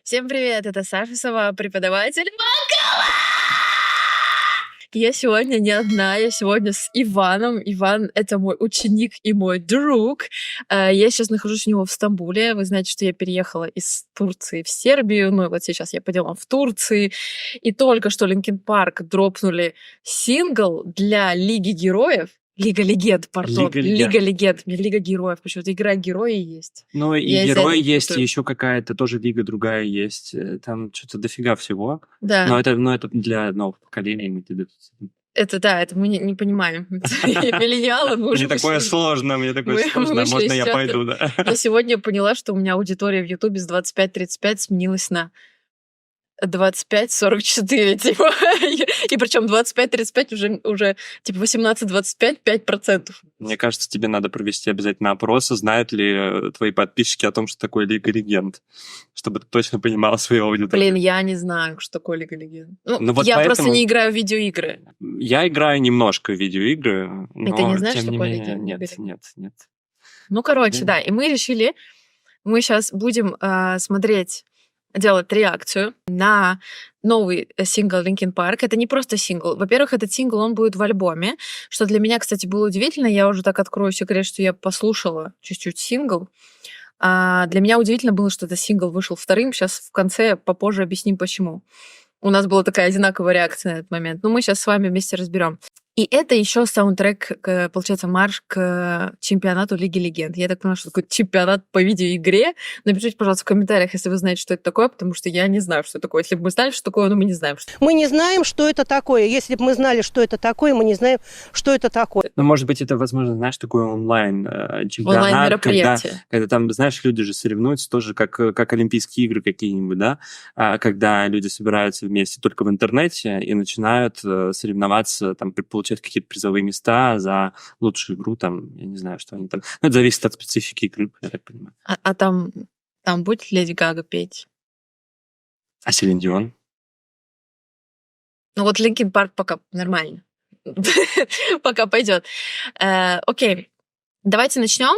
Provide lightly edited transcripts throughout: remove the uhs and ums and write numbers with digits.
Всем привет, это Саша Сова, преподаватель вокала! Я сегодня не одна, я сегодня с Иваном. Иван — это мой ученик и мой друг. Я сейчас нахожусь у него в Стамбуле. Вы знаете, что я переехала из Турции в Сербию. Ну и вот сейчас я по делам в Турции. И только что Linkin Park дропнули сингл для Лиги Героев. Лига Легенд, пардон. Лига Легенд. Мне Лига Героев. Почему-то игра Герои есть. Ну и Я герой есть, и еще какая-то тоже лига другая есть. Там что-то дофига всего. Да. Но это для нового поколения. Это да, это мы не понимаем. Миллениалы, мы уже Мне такое сложно, можно я пойду, да? Я сегодня поняла, что у меня аудитория в Ютубе с 25-35 сменилась на 25-44, типа. И причем 25-35 уже типа 18-25, 5%. Мне кажется, тебе надо провести обязательно опрос, знают ли твои подписчики о том, что такое Лига Легенд, чтобы ты точно понимал свою аудиторию. Блин, я не знаю, что такое Лига Легенд. Ну, вот я поэтому... просто не играю в видеоигры. Я играю немножко в видеоигры, но и ты не знаешь, тем что не такое менее, Лига Легенд? Нет. Ну, короче, да, и мы решили, мы сейчас будем делать реакцию на новый сингл Linkin Park. Это не просто сингл. Во-первых, этот сингл, он будет в альбоме, что для меня, кстати, было удивительно. Я уже так открою секрет, что я послушала чуть-чуть сингл. Для меня удивительно было, что этот сингл вышел вторым. Сейчас в конце попозже объясним, почему. У нас была такая одинаковая реакция на этот момент. Но мы сейчас с вами вместе разберем. И это еще саундтрек, получается, марш к чемпионату Лиги Легенд. Я так понимаю, что такой чемпионат по видеоигре. Напишите, пожалуйста, в комментариях, если вы знаете, что это такое, потому что я не знаю, что это такое. Если бы мы знали, что такое, но мы не знаем. Мы не знаем, что это такое. Если бы мы знали, что это такое, мы не знаем, что это такое. Ну, может быть, это, возможно, знаешь, такое онлайн-чемпионат. Онлайн-мероприятие. Когда там, знаешь, люди же соревнуются тоже, как Олимпийские игры какие-нибудь, да? Когда люди собираются вместе только в интернете и начинают соревноваться, там, получать какие-то призовые места за лучшую игру, там, я не знаю, что они там... Ну, это зависит от специфики игры, я так понимаю. А там будет Леди Гага петь? А Селин Дион? Ну вот Linkin Park пока нормально. Пока пойдет. Окей, давайте начнем.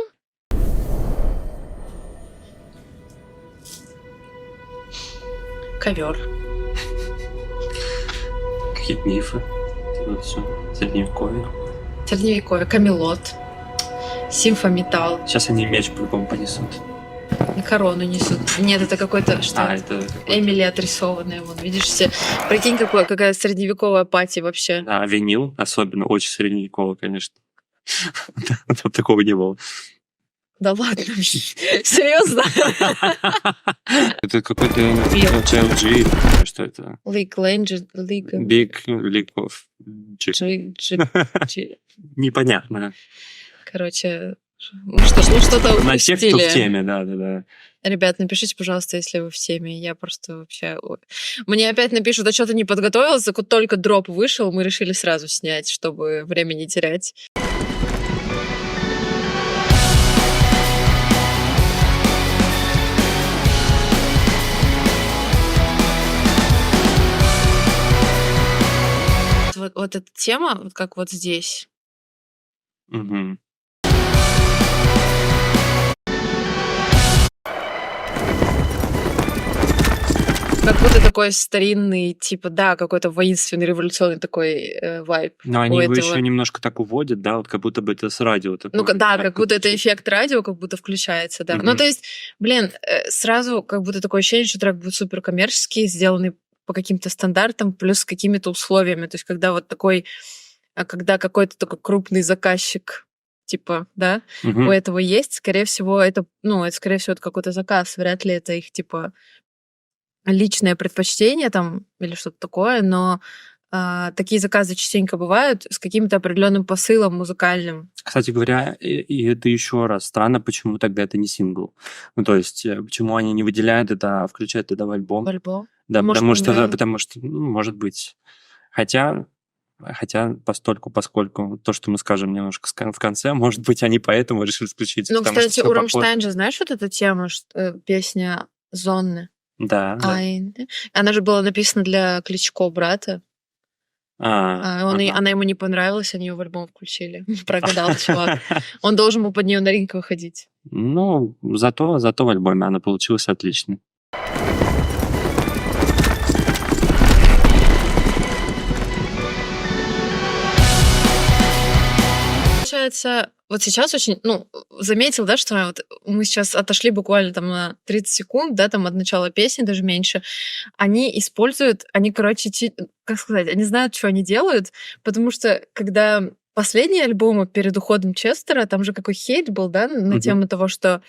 Ковер. Какие-то мифы. Вот все. Средневековье. Средневековье. Камелот. Симфометалл. Сейчас они меч по-любому понесут. И корону несут. Нет, это какой-то... Что это Эмили отрисованная. Вон, видишь все. Прикинь, какая средневековая пати вообще. Да, винил особенно. Очень средневековый, конечно. Там такого не было. Да ладно, серьезно? Это какой-то LG, что это? League Legend, Big League of Непонятно. Короче, что-то на в тех, стиле. кто в теме, да. Ребят, напишите, пожалуйста, если вы в теме. Я просто вообще... Мне опять напишут, а что ты не подготовился? Только дроп вышел, мы решили сразу снять, чтобы время не терять. Вот эта тема, вот как вот здесь. Угу. Как будто такой старинный, типа, да, какой-то воинственный, революционный такой вайб. Но они его еще немножко так уводят, да, вот как будто бы это с радио. Ну, да, как будто это эффект радио, как будто включается, да. Ну, то есть, блин, сразу как будто такое ощущение, что трек будет суперкоммерческий, сделанный по каким-то стандартам, плюс с какими-то условиями. То есть, когда вот такой, когда какой-то такой крупный заказчик, типа, да, у этого есть, скорее всего, это какой-то заказ, вряд ли это их, типа, личное предпочтение там или что-то такое, но такие заказы частенько бывают с каким-то определенным посылом музыкальным. Кстати говоря, и это еще раз странно, почему тогда это не сингл. Ну, то есть, почему они не выделяют это, включают это в альбом. В альбом? Да, потому что, может быть. Хотя поскольку то, что мы скажем немножко в конце, может быть, они поэтому решили включить. Ну, кстати, у Рамштайн же, знаешь, вот эта тема, песня «Зонны»? Да. Она же была написана для Кличко брата. Она ему не понравилась, они ее в альбом включили. Прогадал чувак. Он должен был под нее на ринг выходить. Ну, зато в альбоме она получилась отличной. нравится... Вот сейчас очень, заметил, да, что вот мы сейчас отошли буквально там на 30 секунд, да, там от начала песни, даже меньше. Они используют, короче, как сказать, они знают, что они делают, потому что когда последние альбомы перед уходом Честера, там же какой хейт был, да, на тему того, что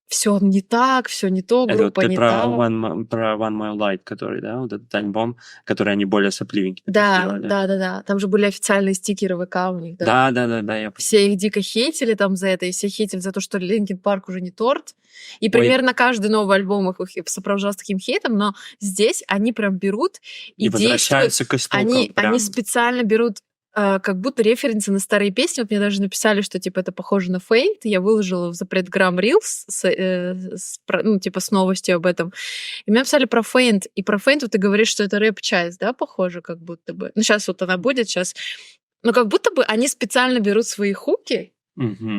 все не так, все не то, Это вот группа ты не про та. One Mile Light, который, да, вот этот альбом, который они более сопливенький Да, сделали. да. Там же были официальные стикеры ВК у них, да. Да, я понял. Все их дико хейтили там за это, и все хейтили за то, что Линкин Парк уже не торт. И Ой. примерно каждый новый альбом их сопровождался таким хейтом, но здесь они прям берут и И действуют. возвращаются к истокам. Они специально берут как будто референсы на старые песни. Вот мне даже написали, что типа это похоже на Faint. Я выложила в Запретграм Reels с новостью об этом. И мне написали про Faint. И про Faint вот ты говоришь, что это рэп-часть, да, похоже, как будто бы. Ну, сейчас вот она будет, сейчас. Но как будто бы они специально берут свои хуки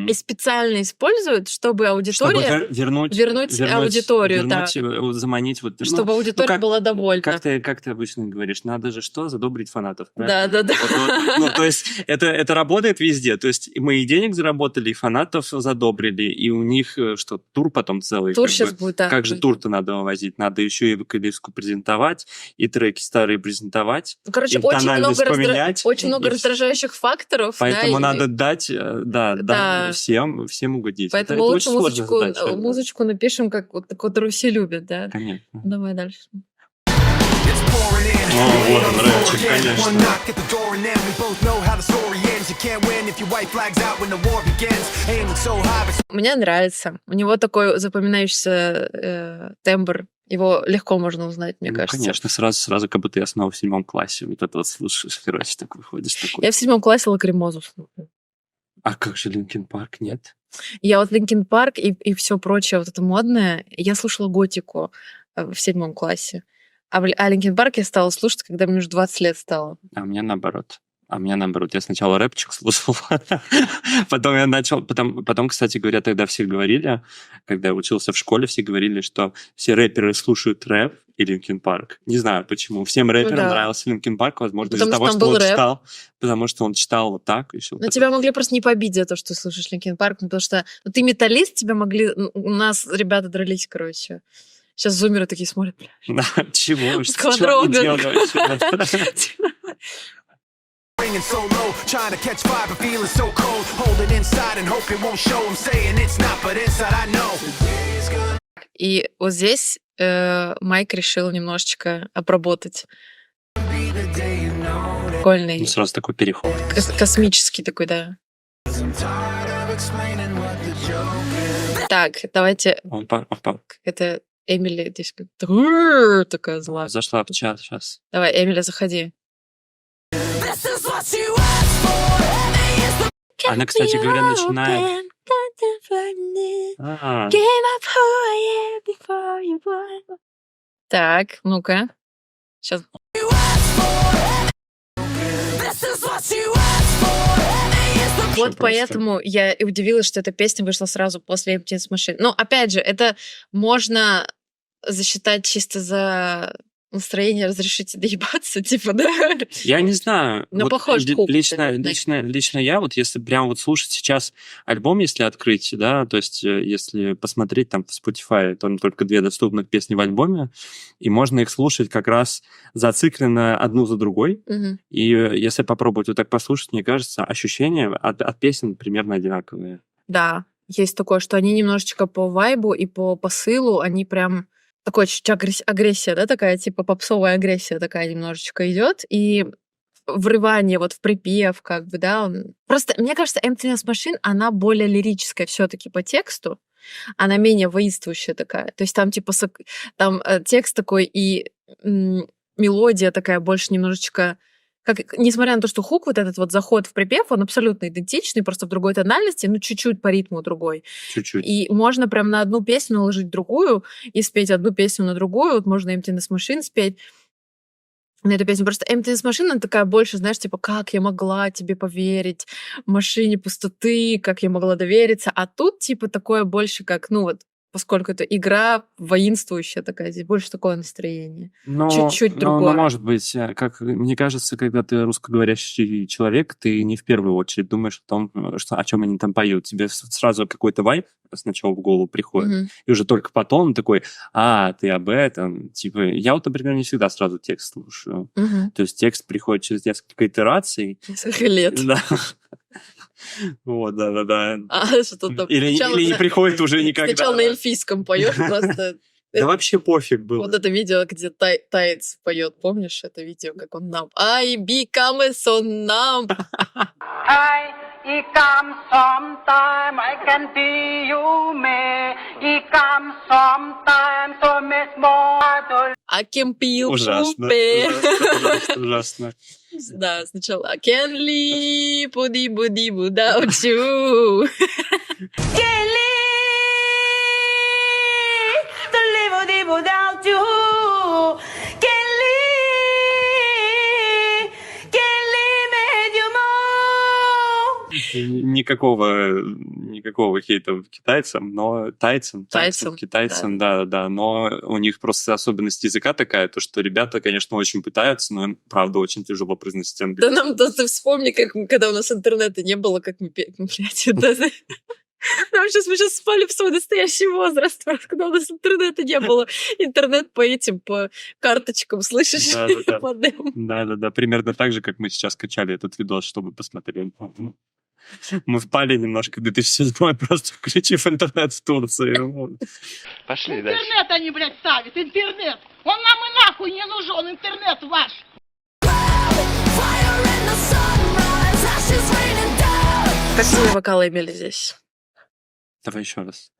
и специально используют, чтобы аудитория... вернуть аудиторию, да. Заманить. Чтобы аудитория была довольна. Как ты обычно говоришь, надо же что? Задобрить фанатов. Да. То есть это работает везде. То есть мы и денег заработали, и фанатов задобрили, и у них что, тур потом целый. Тур сейчас будет, да. Как же тур-то надо вывозить? Надо еще и вокалистку презентовать, и треки старые презентовать, Короче, и тональность поменять. очень много раздражающих факторов. Поэтому да, надо дать, всем угодить. Поэтому это лучше очень сложная задача. музычку напишем, как вот которую все любят, да. Конечно. Давай дальше. Вот он, рэпчик, конечно. Мне нравится. У него такой запоминающийся тембр. Его легко можно узнать, мне кажется. Конечно, сразу как будто я снова в 7 классе. Вот это вот слушаешь, короче, так выходишь такой. Я в 7 классе Лакримозу слушаю. А как же Линкин Парк, нет? Я вот Линкин Парк и все прочее, вот это модное, я слушала готику в 7 классе. А Линкин Парк я стала слушать, когда мне уже 20 лет стало. А у меня наоборот. Я сначала рэпчик слушал, потом я начал... Потом, кстати говоря, тогда все говорили, когда я учился в школе, все говорили, что все рэперы слушают рэп и Линкин Парк. Не знаю почему. Всем рэперам нравился Линкин Парк, возможно, из-за того, что он читал. Потому что он читал вот так. Но тебя могли просто не побить за то, что ты слушаешь Линкин Парк, потому что ты металлист, тебя могли... У нас ребята дрались, короче. Сейчас зумеры такие смотрят. Чего? Что они делают? И вот здесь Майк решил немножечко обработать. Прикольный. Сразу такой переход. Космический такой, да. Так, давайте... Он попал. Это Эмили здесь такая злая. Зашла в чат сейчас. Давай, Эмили, заходи. Она, кстати говоря, начинает... Так, ну-ка. Сейчас. Вот поэтому я и удивилась, что эта песня вышла сразу после Empty Machine. Но, опять же, это можно засчитать чисто за настроение «разрешите доебаться», типа, да? Я не знаю. Но похож хук. Лично я, вот если прям вот слушать сейчас альбом, если открыть, да, то есть если посмотреть там в Spotify, там только 2 доступных песни в альбоме, и можно их слушать как раз зацикленно одну за другой. Угу. И если попробовать вот так послушать, мне кажется, ощущения от песен примерно одинаковые. Да, есть такое, что они немножечко по вайбу и по посылу, они прям... Такой чуть-чуть агрессия, да, такая, типа попсовая агрессия такая немножечко идет, и врывание вот в припев, как бы, да. Просто, мне кажется, Emptiness Machine, она более лирическая все-таки по тексту, она менее воинствующая такая. То есть там, типа, там текст такой и мелодия такая больше немножечко... Как, несмотря на то, что хук, вот этот вот заход в припев, он абсолютно идентичный, просто в другой тональности, ну, чуть-чуть по ритму другой. Чуть-чуть. И можно прям на одну песню наложить другую и спеть одну песню на другую. Вот можно Emptiness Machine спеть на эту песню. Просто Emptiness Machine, она такая больше, знаешь, типа, как я могла тебе поверить в машине пустоты, как я могла довериться. А тут, типа, такое больше как, ну, вот, поскольку это игра воинствующая такая, здесь больше такое настроение. Но, Чуть-чуть но, другое. может быть, как мне кажется, когда ты русскоговорящий человек, ты не в первую очередь думаешь о том, о чем они там поют. Тебе сразу какой-то вайб сначала в голову приходит, Мгм. и уже только потом такой, ты об этом. Типа, я вот, например, не всегда сразу текст слушаю. Мгм. То есть текст приходит через несколько итераций. Несколько лет. Да. Вот, да. Что там? Или Сначала не на- приходит уже никогда. Сначала на эльфийском поешь просто. Да вообще пофиг было. Вот это видео, где Таец поет, помнишь это видео, как он нам? I become so numb. It comes sometime I can be you me. It comes sometime to miss more to I can feel Ужасно. Ужасно. Да, сначала I can live without you. Can't live to live without you. Can't live with you more. Никакого хейта китайцам, но тайцам, китайцам, да, но у них просто особенность языка такая, то что ребята, конечно, очень пытаются, но им, правда, очень тяжело произносить Да английский. ты вспомни, когда у нас интернета не было, как мы блядь, это... Мы сейчас спали в свой настоящий возраст, просто когда у нас интернета не было. Интернет по карточкам, слышишь? Да. Модем. Да, примерно так же, как мы сейчас качали этот видос, чтобы посмотреть. Мы впали немножко в 2007, просто включив интернет в Турции. Пошли дальше. Интернет они, блядь, ставят, интернет. Он нам и нахуй не нужен, интернет ваш. Какие вокалы имели здесь? Давай еще раз.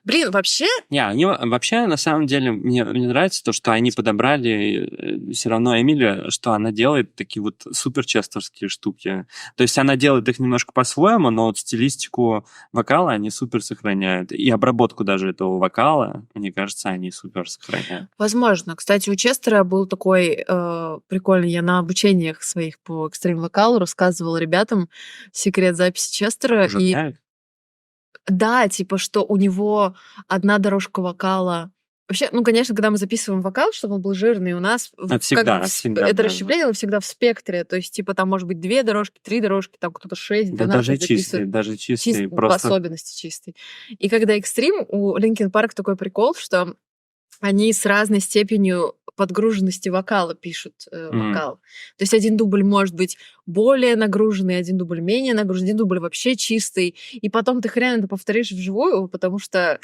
Блин, вообще... Вообще, на самом деле, мне нравится то, что они подобрали все равно Эмили, что она делает такие вот суперчестерские штуки. То есть она делает их немножко по-своему, но вот стилистику вокала они супер сохраняют. И обработку даже этого вокала, мне кажется, они супер сохраняют. Возможно. Кстати, у Честера был такой прикольный... Я на обучениях своих по экстрим-вокалу рассказывала ребятам секрет записи Честера. Уже И знают? да, типа, что у него одна дорожка вокала. Вообще, конечно, когда мы записываем вокал, чтобы он был жирный, у нас Это всегда, это да. расщепление оно всегда в спектре. То есть, типа, там может быть 2 дорожки, 3 дорожки, там кто-то 6, 12 Да даже записывает. чистый, По просто... особенности чистый. И когда экстрим, у Linkin Park такой прикол, что они с разной степенью подгруженности вокала пишут вокал. То есть один дубль может быть более нагруженный, один дубль менее нагруженный, один дубль вообще чистый. И потом ты хрен это повторишь вживую, потому что...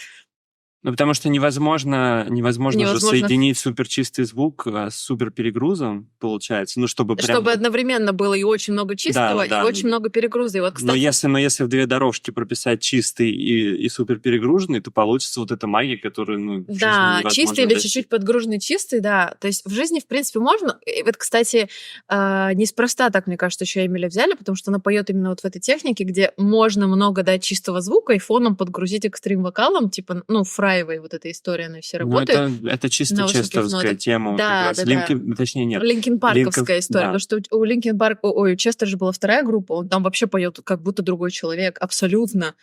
потому что невозможно же соединить суперчистый звук с суперперегрузом, получается. Чтобы прям... Чтобы одновременно было и очень много чистого, Да. и очень много перегруза. И вот, кстати... Но если в 2 дорожки прописать чистый и суперперегруженный, то получится вот эта магия, которую, Да, чистый или чуть-чуть подгруженный чистый, да. То есть в жизни, в принципе, можно. И вот, кстати, неспроста так, мне кажется, еще Эмили взяли, потому что она поет именно вот в этой технике, где можно много дать чистого звука и фоном подгрузить экстрим-вокалом, типа, фрайвей, вот эта история, она все работает. Это чисто на высоких честерская нотах. тема. Да. Точнее, нет. Линкин Парковская история. да. Потому что у Линкин Парк, у Честера же была вторая группа, он там вообще поет как будто другой человек, абсолютно.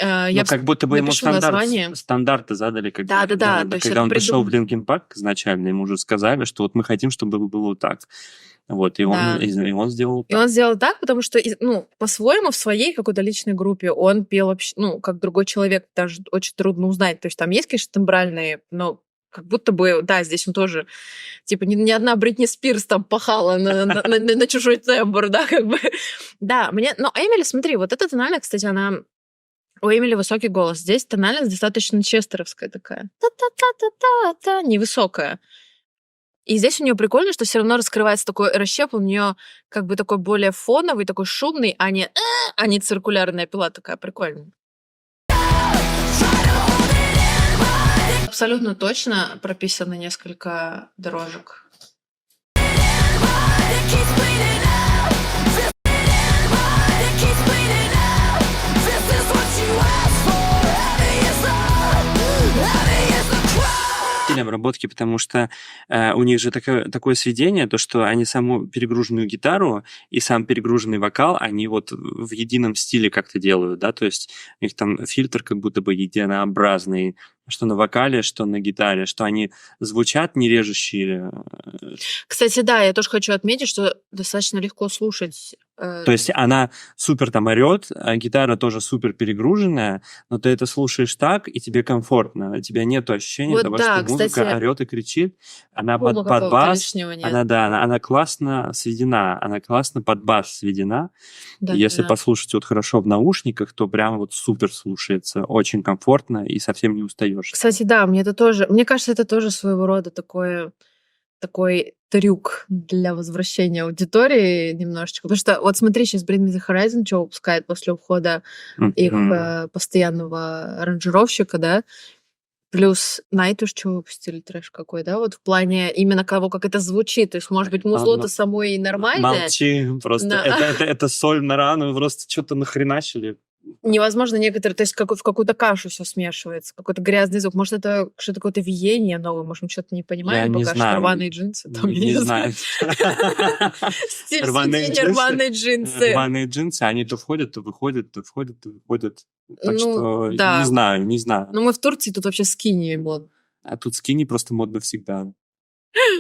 Я как будто бы ему напишу название. стандарты задали, когда, Да. То есть когда это он пришел в Linkin Park изначально, ему уже сказали, что вот мы хотим, чтобы было вот так. Вот, и он сделал так. И он сделал так, потому что, по-своему, в своей какой-то личной группе он пел вообще, как другой человек, даже очень трудно узнать. То есть там есть, конечно, тембральные, но как будто бы, да, здесь он тоже, типа, ни одна Бритни Спирс там пахала на чужой тембр, да, как бы. Да, но Эмили, смотри, вот эта тональность, кстати, у Эмили высокий голос. Здесь тональность достаточно честеровская такая. Та-та-та-та-та-та, невысокая. И здесь у нее прикольно, что все равно раскрывается такой расщеп, у нее как бы такой более фоновый, такой шумный, а не циркулярная пила такая прикольная. Абсолютно точно прописано несколько дорожек. стиль обработки, потому что у них же такое сведение, то, что они саму перегруженную гитару и сам перегруженный вокал, они вот в едином стиле как-то делают, да, то есть у них там фильтр как будто бы единообразный, что на вокале, что на гитаре, что они звучат не режущие. Кстати, да, я тоже хочу отметить, что достаточно легко слушать. То есть она супер там орет, а гитара тоже супер перегруженная, но ты это слушаешь так, и тебе комфортно. У тебя нет ощущения Вот того, да, что музыка кстати, орет и кричит. Она шума под какого-то бас, лишнего нет. она классно сведена, она классно под бас сведена. Да, И если да. послушать вот хорошо в наушниках, то прям вот супер слушается, очень комфортно и совсем не устаешь. Кстати, да, мне кажется, это тоже своего рода такой трюк для возвращения аудитории немножечко. Потому что вот смотри, сейчас Bring Me The Horizon что выпускает после ухода их постоянного аранжировщика, да, плюс Nightwish что выпустили, трэш какой, да, вот в плане именно того, как это звучит. То есть, может быть, музло-то само и нормальное. Молчи, просто Да. это соль на рану, вы просто что-то нахреначили. Невозможно некоторые, то есть в какую-то кашу все смешивается, какой-то грязный звук. Может, это что-то какое-то веяние новое, может, мы что-то не понимаем, Я не пока знаю. что рваные джинсы. Там, я Не знаю. Стиль Рваные сиденья, джинсы. рваные джинсы. Рваные джинсы, они то входят, то выходят, то входят, то выходят. Так Ну, что да. не знаю. Ну, мы в Турции, тут вообще скини модно. А тут скини просто модно всегда.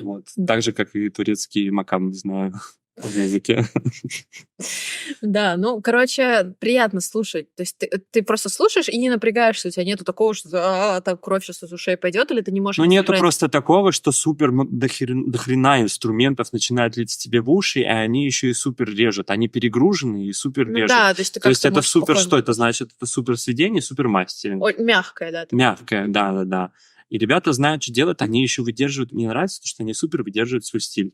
Вот. Так же, как и турецкий макам, не знаю, в языке. Да, ну, короче, приятно слушать. То есть ты просто слушаешь и не напрягаешься, у тебя нету такого, что там кровь сейчас из ушей пойдет, или ты не можешь... Но нету избежать. просто такого, что супер дохрена инструментов начинают литься тебе в уши, и они еще и супер режут. Они перегружены и супер Ну режут. да, то есть ты То есть как-то это можешь супер спокойно- что? Это значит, это супер сведение, супер мастеринг. Ой, мягкое, да. Мягкое, да. И ребята знают, что делать, они еще выдерживают. Мне нравится, что они супер выдерживают свой стиль.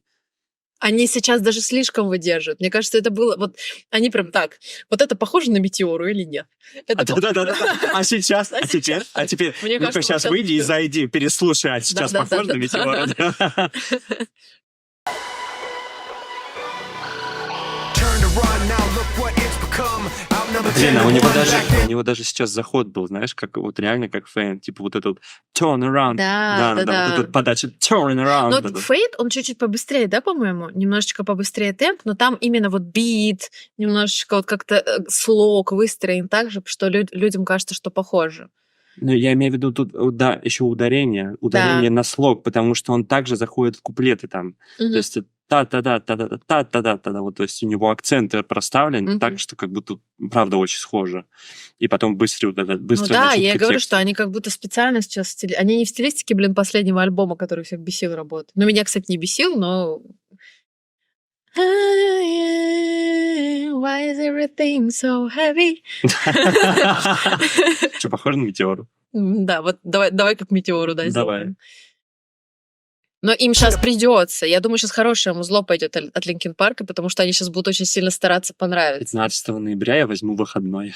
Они сейчас даже слишком выдерживают. Мне кажется, это было... Вот они прям так. Вот это похоже на метеору или нет? Это Да. А сейчас? А теперь? Мне Ну-ка, кажется, сейчас вот выйди и это- зайди, переслушай. А сейчас Да. похоже на метеора? Блин, а у него даже сейчас заход был, знаешь, как вот реально как фэн, типа вот этот turn around. Да. Вот эта подача turn around. Но вот это. Fate, он чуть-чуть побыстрее, да, по-моему? Немножечко побыстрее темп, но там именно вот бит, немножечко вот как-то слог выстроен так же, что людям кажется, что похоже. Ну, я имею в виду тут, да, еще ударение на слог, потому что он также заходит в куплеты там. Мгм. То есть та-та-да, вот, то есть у него акценты проставлены Мгм. так, что как будто, правда, очень схоже. И потом быстро Ну да, начутка я и говорю, текста. что они как будто специально сейчас... Они не в стилистике, последнего альбома, который всех бесил, работают. Ну, меня, кстати, не бесил, но... Why is everything so heavy? Что, похоже на метеору? Да, вот давай как метеору, да, Давай. сделаем. Но им сейчас придется. Я думаю, сейчас хорошее музло пойдет от Линкин Парка, потому что они сейчас будут очень сильно стараться понравиться, 15 ноября я возьму выходной.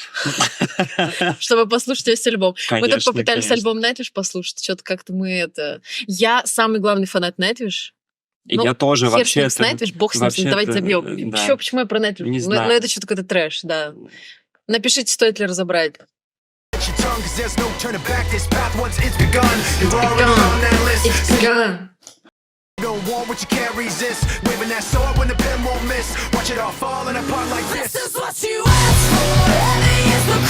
чтобы послушать весь альбом. Мы тут Конечно, попытались конечно. альбом Nightwish послушать, что-то как-то мы это... Я самый главный фанат Nightwish. И Ну, я тоже Хер с ним, с вообще-то... Nightwish, бог с ним, вообще-то, давайте забьем. да. Почему я про Nightwish? Не Ну, знаю. это что-то какой-то трэш, да. Напишите, стоит ли разобрать. It's begun.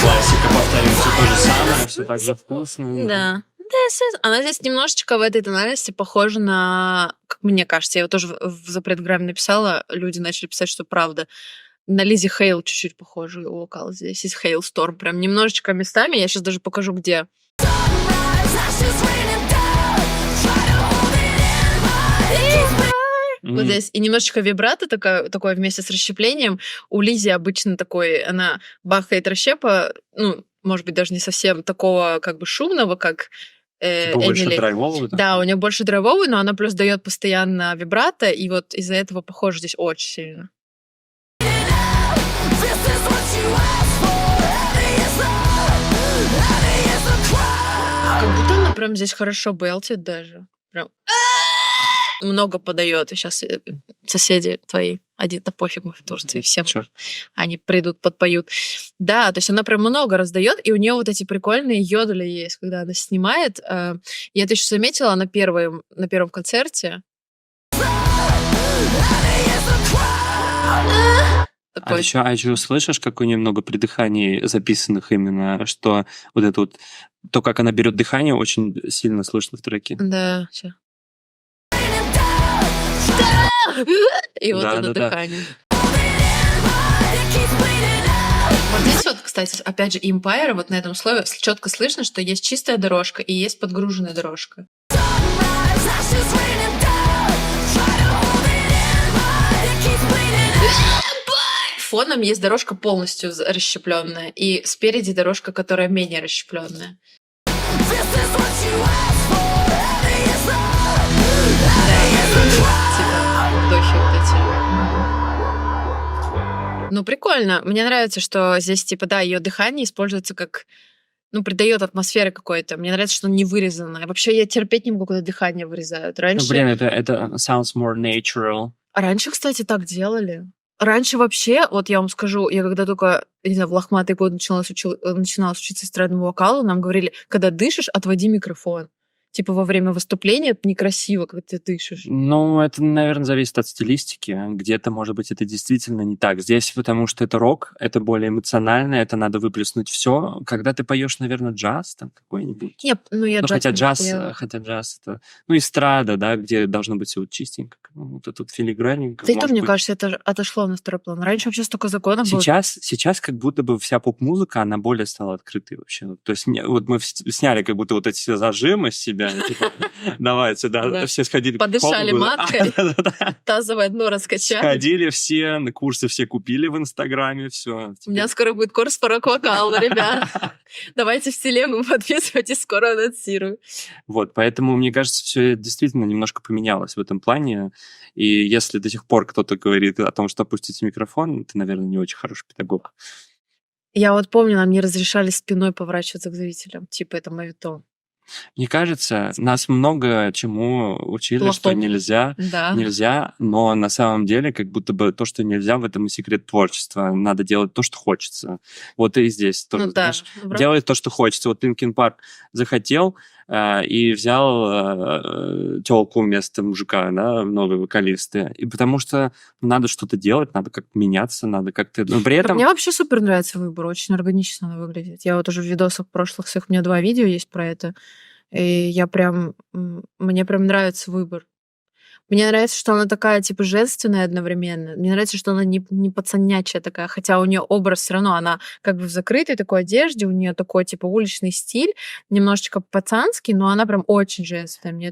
Классика, повторим, все то же самое, все так же вкусно. Да. Она здесь немножечко в этой тональности похожа на, как мне кажется, я его тоже в запретграмме написала, люди начали писать, что правда. На Лизи Хейл чуть-чуть похожий вокал здесь. Из Hailstorm. Прям немножечко местами. Я сейчас даже покажу, где. Вот здесь. И немножечко вибрато такое вместе с расщеплением. У Лизи обычно такой, она бахает расщепа, ну, может быть, даже не совсем такого как бы шумного, как Типа больше Эмили. драйвового. Да, у нее больше драйвовый, но она плюс дает постоянно вибрато, и вот из-за этого похоже здесь очень сильно. Как будто она прям здесь хорошо белтит даже. Прям много подает. И сейчас соседи твои Один-то пофиг, мы в Турции всем. Чёрт. Они придут, подпоют. Да, то есть она прям много раздает, и у нее вот эти прикольные йодли есть, когда она снимает. Я это еще заметила на первом концерте. А еще слышишь, как у нее много придыханий записанных именно, что вот это вот, то, как она берет дыхание, очень сильно слышно в треке. Да, ща. И вот это Да-да-да. дыхание. Вот здесь вот, кстати, опять же, Empire, вот на этом слове четко слышно, что есть чистая дорожка и есть подгруженная дорожка. Фоном есть дорожка полностью расщепленная, и спереди дорожка, которая менее расщепленная. Типа вдохи вот эти. Ну, прикольно. Мне нравится, что здесь, типа, да, ее дыхание используется как, ну, придает атмосферы какой-то. Мне нравится, что оно не вырезано. Вообще, я терпеть не могу, когда дыхание вырезают. Ну, Раньше, блин, это sounds more natural. раньше, кстати, так делали. Раньше вообще, вот я вам скажу, я когда только, не знаю, в лохматый год начинала учиться эстрадному вокалу, нам говорили, когда дышишь, отводи микрофон. Типа во время выступления это некрасиво, когда ты дышишь. Ну, это, наверное, зависит от стилистики. Где-то, может быть, это действительно не так. Здесь, потому что это рок, это более эмоционально, это надо выплеснуть все. Когда ты поешь, наверное, джаз там какой-нибудь. Нет, ну я Ну, хотя не джаз, пела. это... Ну, эстрада, да, где должно быть все вот чистенько. Ну, вот это вот филигранненько. Да и то, может мне быть. кажется, это отошло на второй план. Раньше вообще столько законов было. Сейчас как будто бы вся поп-музыка, она более стала открытой вообще. То есть вот мы сняли как будто вот эти все зажимы с себя, типа, давайте, да, Да. все сходили Подышали по кругу. маткой. Да-да-да. Тазовое дно раскачали. Сходили все, на курсы все купили в Инстаграме, все. У меня скоро будет курс по рок-вокалу, ребят. Давайте в телегу подписывайтесь, скоро анонсирую. Вот, поэтому, мне кажется, все действительно немножко поменялось в этом плане. И если до сих пор кто-то говорит о том, что опустите микрофон, ты, наверное, не очень хороший педагог. Я вот помню, нам не разрешали спиной поворачиваться к зрителям. Типа это моветон. Мне кажется, нас много чему учили, что Плохому. нельзя, Да. но на самом деле как будто бы то, что нельзя, в этом и секрет творчества. Надо делать то, что хочется. Вот и здесь тоже, Ну да. знаешь, делай то, что хочется. Вот Linkin Park захотел и взял тёлку вместо мужика, да, новые вокалисты. И потому что надо что-то делать, надо как-то меняться, надо как-то... Но при этом... Мне вообще супер нравится выбор, очень органично она выглядит. Я вот уже в видосах прошлых своих, у меня 2 видео есть про это, и я прям, мне прям нравится выбор. Мне нравится, что она такая, типа, женственная одновременно. Мне нравится, что она не пацанячая такая, хотя у нее образ все равно, она как бы в закрытой такой одежде, у нее такой, типа, уличный стиль, немножечко пацанский, но она прям очень женственная. Мне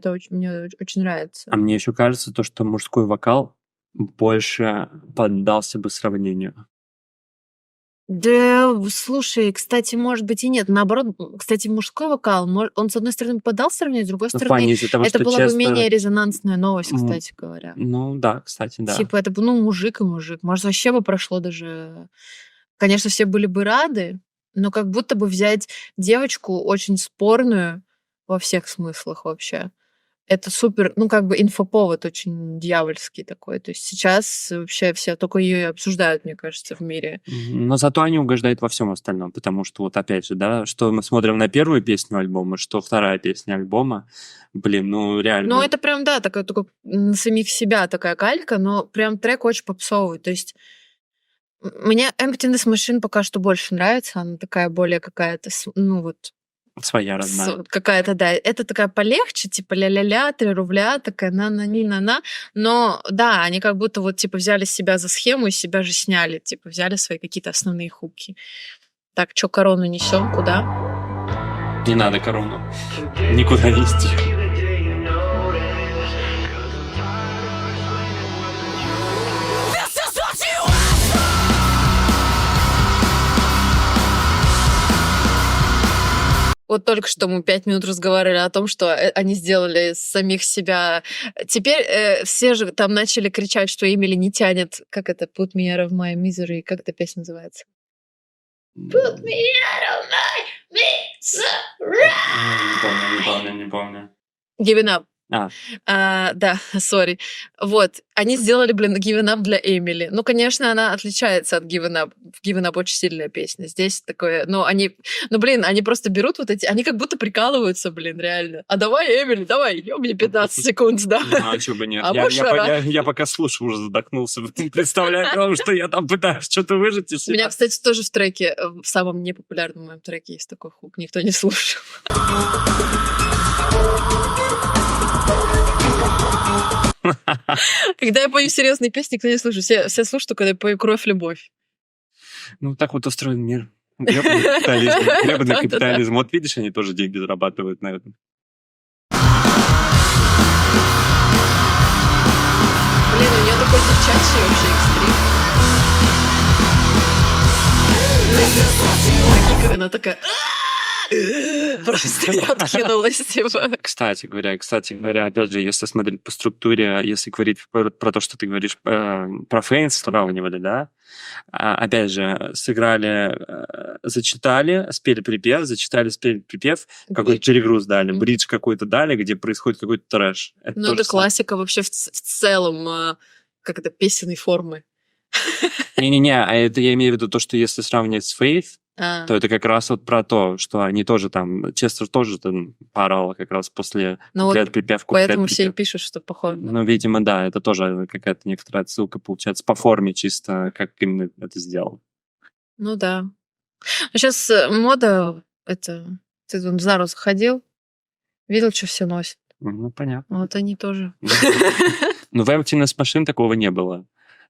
очень нравится. А мне еще кажется, то, что мужской вокал больше поддался бы сравнению. Да, слушай, кстати, может быть и нет. Наоборот, кстати, мужской вокал, он, с одной стороны, поддался сравнению, с другой Ну, в стороны, плане из-за того, это что была бы часто... менее резонансная новость, М, кстати говоря. Ну да, кстати, да. Типа это бы, ну, мужик и мужик. Может, вообще бы прошло даже... Конечно, все были бы рады, но как будто бы взять девочку очень спорную во всех смыслах вообще. Это супер, ну, как бы инфоповод очень дьявольский такой. То есть сейчас вообще все только ее и обсуждают, мне кажется, в мире. Но зато они угождают во всем остальном, потому что вот опять же, да, что мы смотрим на первую песню альбома, что вторая песня альбома, блин, ну реально. Ну, это прям, да, такая только на самих себя такая калька, но прям трек очень попсовый. То есть мне Emptiness Machine пока что больше нравится. Она такая более какая-то, ну вот, Своя родная. какая-то, да. Это такая полегче, типа ля-ля-ля, 3 рубля, такая на-на-ни-на-на. Но да, они как будто вот типа взяли себя за схему и себя же сняли. Типа взяли свои какие-то основные хуки. Так, что, корону несем? Куда? Не надо корону. Никуда нести. Вот только что мы 5 минут разговаривали о том, что они сделали из самих себя. Теперь все же там начали кричать, что Эмили не тянет. Как это? Put me out of my misery. Как эта песня называется? Put me out of my misery. Не помню. Giving up. Да, сори. Вот, они сделали, блин, Given Up для Эмили. Ну, конечно, она отличается от Given Up. В Given Up очень сильная песня. Здесь такое, блин, они просто берут вот эти, они как будто прикалываются, блин, реально. А давай, Эмили, давай, мне 15 секунд, да. А чё бы нет? А можешь Я пока слушаю, уже задохнулся. Представляю, что я там пытаюсь что-то выжить из У меня, себя. кстати, тоже в треке, в самом непопулярном моем треке есть такой хук. Никто не слушал. Когда я пою серьезные песни, никто не слушает. Все слушают, только когда я пою «Кровь, любовь». Ну, так вот устроен мир. Гребаный капитализм. Вот видишь, они тоже деньги зарабатывают на этом. Блин, у нее такой девчачий вообще экстрим. Она такая... Просто я откинулась, типа. Кстати говоря, опять же, если смотреть по структуре, если говорить про то, что ты говоришь, про Фейнс сравнивали, да, опять же, сыграли, зачитали, спели припев, какой-то перегруз дали, бридж какой-то дали, где происходит какой-то трэш. Это классика вообще в целом, как это, песенной формы. Не-не-не, а это я имею в виду то, что если сравнивать с Faith, то это как раз вот про то, что они тоже там... Честер тоже там поорал как раз после припев. Поэтому все и пишут, что похоже. Ну, видимо, да, это тоже какая-то некоторая отсылка, получается, по форме чисто, как именно это сделал. Ну да. Сейчас мода, ты в Зару заходил, видел, что все носят. Ну, понятно. Вот они тоже. Ну, в Emptiness Machine такого не было.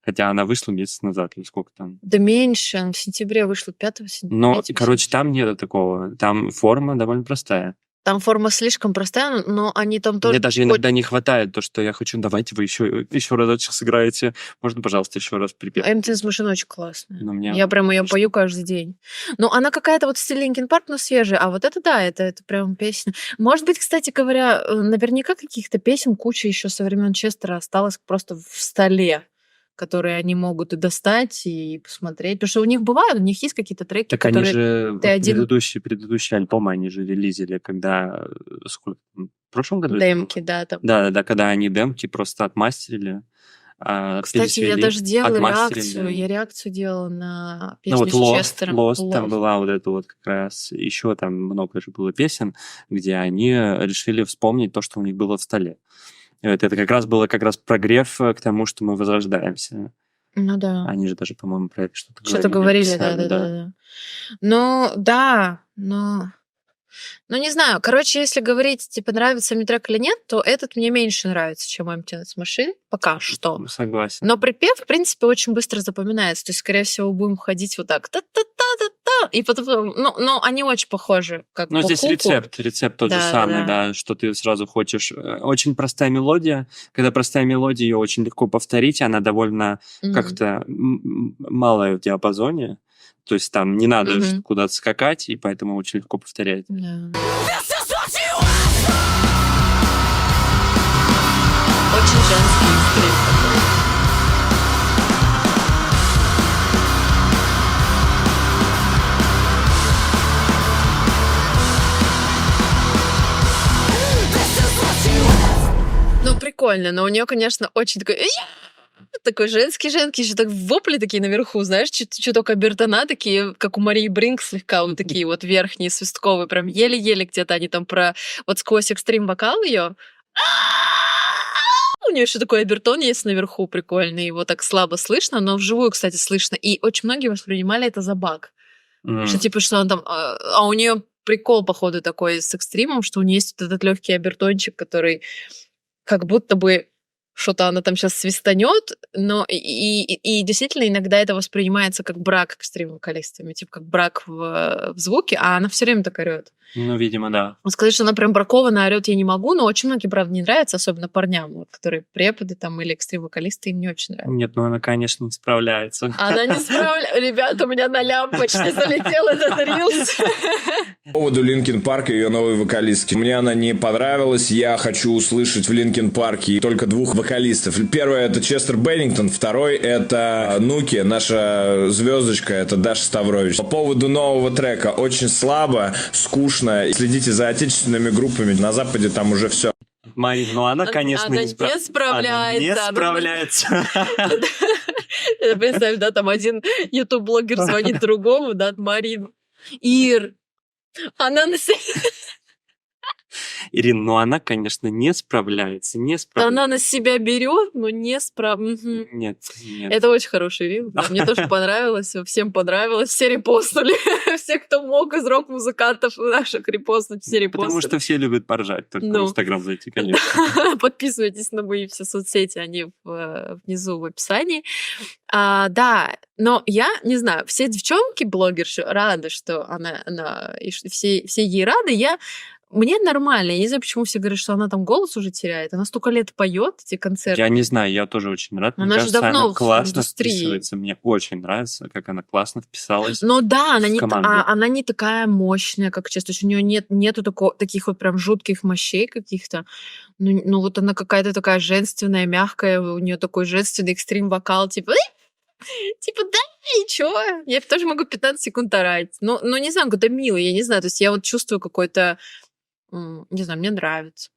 Хотя она вышла месяц назад, или сколько там? Да меньше, она в сентябре вышла, 5 сентября. Но, короче, там нет такого. Там форма довольно простая. Там форма слишком простая, но они там тоже... Мне даже иногда не хватает то, что я хочу, давайте вы еще разочек сыграете. Можно, пожалуйста, еще раз припев? Emptiness Machine очень классная. Мне... Я прям ее пою каждый день. Ну, она какая-то вот в стиле Linkin Park, но свежая. А вот это да, это прям песня. Может быть, кстати говоря, наверняка каких-то песен куча еще со времен Честера осталось просто в столе, которые они могут и достать, и посмотреть. Потому что у них бывают, у них есть какие-то треки, так которые... они же предыдущие альбомы они же релизили, когда... Сколько? В прошлом году? Демки, да. Там. Да, когда они демки просто отмастерили. Кстати, я даже делала реакцию. Я реакцию делала на песню с Честером. Lost, там была вот эта вот как раз... Еще там много же было песен, где они решили вспомнить то, что у них было в столе. Это как раз было прогрев к тому, что мы возрождаемся. Ну да. Они же даже, по-моему, про это что-то говорили. Что-то говорили, да. Ну, да, но... Ну, не знаю. Короче, если говорить, типа, нравится мне трек или нет, то этот мне меньше нравится, чем Emptiness Machine. Пока что. Согласен. Но припев, в принципе, очень быстро запоминается. То есть, скорее всего, будем ходить вот так. Та-та-та-та-та. И потом... Ну, они очень похожи. Ну, здесь хуку. Рецепт тот же самый, да, что ты сразу хочешь. Очень простая мелодия. Когда простая мелодия, ее очень легко повторить. Она довольно как-то малая в диапазоне. То есть там не надо куда-то скакать, и поэтому очень легко повторять. Yeah. Очень женский экстрим такой. Ну, прикольно, но у нее, конечно, очень такой женский, еще так вопли такие наверху, знаешь, чуток обертона такие, как у Марии Бринк слегка, вот такие вот верхние, свистковые, прям еле-еле где-то они там вот сквозь экстрим вокал ее. У нее еще такой обертон есть наверху прикольный, его так слабо слышно, но вживую, кстати, слышно. И очень многие воспринимали это за баг. Что типа, что он там... А у нее прикол, походу, такой с экстримом, что у нее есть вот этот легкий обертончик, который как будто бы что-то она там сейчас свистанет, но и действительно иногда это воспринимается как брак экстрим-вокалистами, типа как брак в звуке, а она все время так орет. Ну, видимо, да. Сказать, что она прям бракованно орет, я не могу, но очень многим, правда, не нравится, особенно парням, вот, которые преподы там или экстрим-вокалисты, им не очень нравится. Нет, ну она, конечно, не справляется. Она не справляется. Ребята, у меня на почти залетел этот рилс. По поводу Linkin Park и ее новой вокалистки. Мне она не понравилась, я хочу услышать в Linkin Park только двух вокалистов. Первый — это Честер Беннингтон, второй — это Нуки, наша звездочка, это Даша Ставрович. По поводу нового трека. Очень слабо, скучно. Следите за отечественными группами. На Западе там уже все. Марин, ну она, конечно, Она не не справляется. Она не справляется. справляется. Представь, да, там один ютуб-блогер звонит другому, да, Марин. Ир, она на се- Ирина, ну она, конечно, не справляется. она на себя берет, но не справляется. Нет, нет. Это очень хороший рил. Да, мне тоже понравилось, всем понравилось, все репостнули. Все, кто мог из рок-музыкантов наших репостнуть, все Потому репостнули. что все любят поржать, только Ну. в Инстаграм зайти, конечно. Подписывайтесь на мои все соцсети, они внизу в описании. Да, но я не знаю, все девчонки-блогерши рады, что она и все ей рады. Мне нормально. Я не знаю, почему все говорят, что она там голос уже теряет. Она столько лет поет эти концерты. Я не знаю, я тоже очень рад. Мне Она же кажется, давно она в классно индустрии. вписывается. Мне очень нравится, как она классно вписалась. Но да, она в команду. она не такая мощная, как честно. То есть у нее нету таких вот прям жутких мощей каких-то. Ну вот она какая-то такая женственная, мягкая. У нее такой женственный экстрим-вокал, типа да, и чё? Я тоже могу 15 секунд орать. Но не знаю, какой-то милый, я не знаю. То есть я вот чувствую какой-то, не знаю, мне нравится.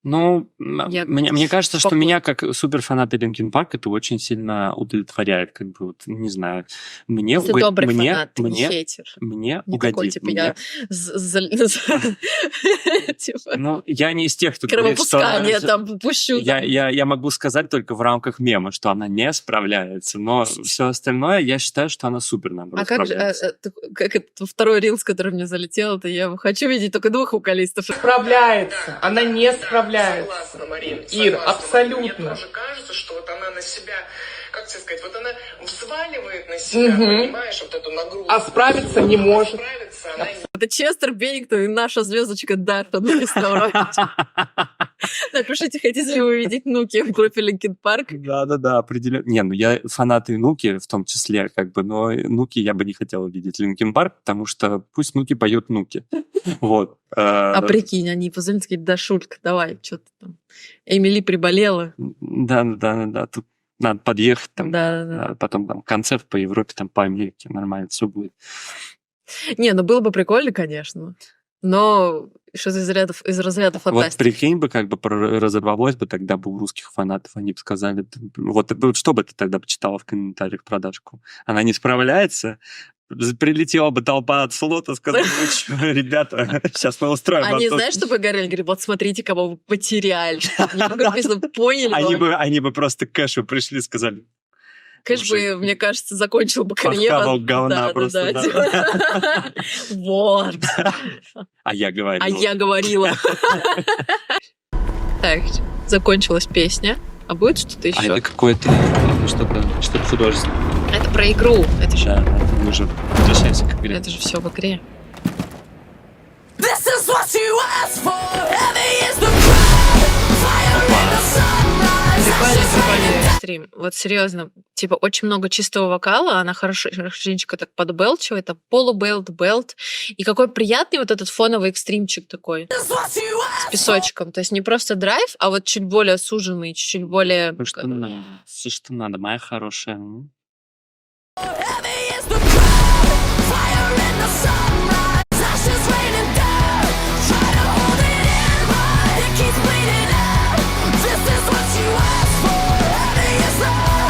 Ну, Я мне кажется, что спокойна. меня, как суперфаната Линкин Парк, это очень сильно удовлетворяет. Как бы, вот, не знаю. Мне, Ты добрый мне, фанат, ты не мне, хейтер. мне Не такой, угодит. типа, я типа, Ну, я не из тех, кто говорит, что... кровопускание там пущу. там. Я могу сказать только в рамках мема, что она не справляется, но все остальное, я считаю, что она супер, наоборот, А как же, справляется. как это второй рилс, который мне залетел, это я хочу видеть только двух вокалистов. Справляется. Она не справляется. Согласна, Марин. Ир, согласна. абсолютно. Мне тоже кажется, что вот она на себя, как тебе сказать, вот она взваливает на себя, Мгм. понимаешь, вот эту нагрузку. А справиться не может. Справиться она Это Честер Беннингтон и наша звездочка Даша написала. Напишите, хотите ли вы видеть Нуки в группе Линкин Парк. Да, определенно. Не, ну я фанат и Нуки в том числе, как бы, но Нуки я бы не хотел видеть Линкин Парк, потому что пусть Нуки поет Нуки. Вот. А прикинь, они позвонят, такие, да, Шулька, давай, что ты там. Эмили приболела. Да, тут надо подъехать, там, Да. потом там концерт по Европе, там по Америке, нормально все будет. Не, ну было бы прикольно, конечно. Но что-то из разряда Вот фантастики. прикинь бы, как бы разорвалось бы тогда бы у русских фанатов, они бы сказали, вот что бы ты тогда почитала в комментариях про Дашку? Она не справляется? Прилетела бы толпа от флота, сказала, ну что, ребята, сейчас мы устроим. Они, вас тут». знаешь, что бы говорили? Говорят, вот смотрите, кого вы потеряли. Поняли? Они бы просто к Кэшу пришли, сказали, Кэш Слушай, бы, мне кажется, закончил бы карьеру. похавал говна Да, просто, да. типа. Вот. а я говорил. А я говорила. Так, закончилась песня. А будет что-то А еще? это какое-то что-то художественное. Это про игру. Это же, Да, мы же возвращаемся к игре. это же все в игре. Прикольный стрим. Вот серьезно, типа очень много чистого вокала, она хорошенечко так подбелчивает, там полубелт, белт. И какой приятный вот этот фоновый экстримчик такой с песочком. То есть не просто драйв, а вот чуть более суженный, чуть более... Все, что надо, моя хорошая.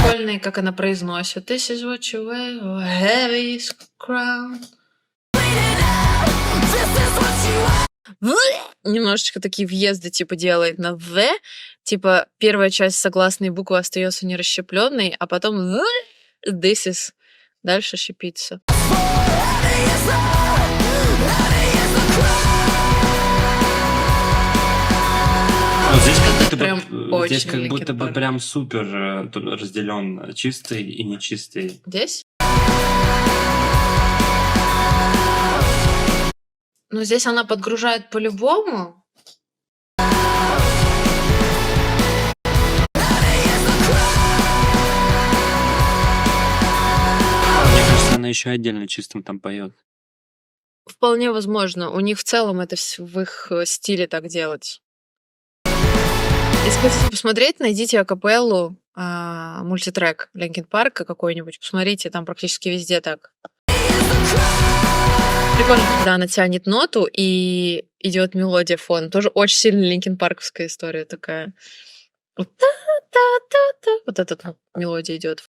Прикольный, как она произносит. This is what you wear, your heavy crown. Немножечко такие въезды типа делает на В. Типа первая часть согласной буквы остается нерасщепленной, а потом this is. Дальше шипится. Ну, здесь как будто Прям бы, очень здесь как будто Linkin бы Park. прям супер разделен чистый и нечистый. Здесь? Ну, здесь она подгружает по-любому. Мне кажется, она еще отдельно чистым там поет. Вполне возможно. У них в целом это в их стиле так делать. Если хотите посмотреть, найдите акапеллу, мультитрек Линкин Парка какой-нибудь. Посмотрите, там практически везде так. Прикольно, когда она тянет ноту, и идет мелодия фон. Тоже очень сильно Линкин Парковская история такая. Вот та-та-та-та. Вот эта мелодия идет.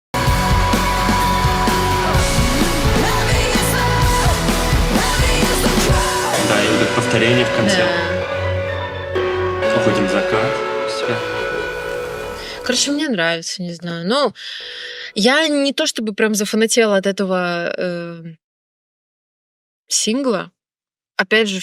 Да, и вот это повторение в конце. Да. Уходим в закат. Все. Короче, мне нравится, не знаю. Но я не то чтобы прям зафанатела от этого сингла. Опять же,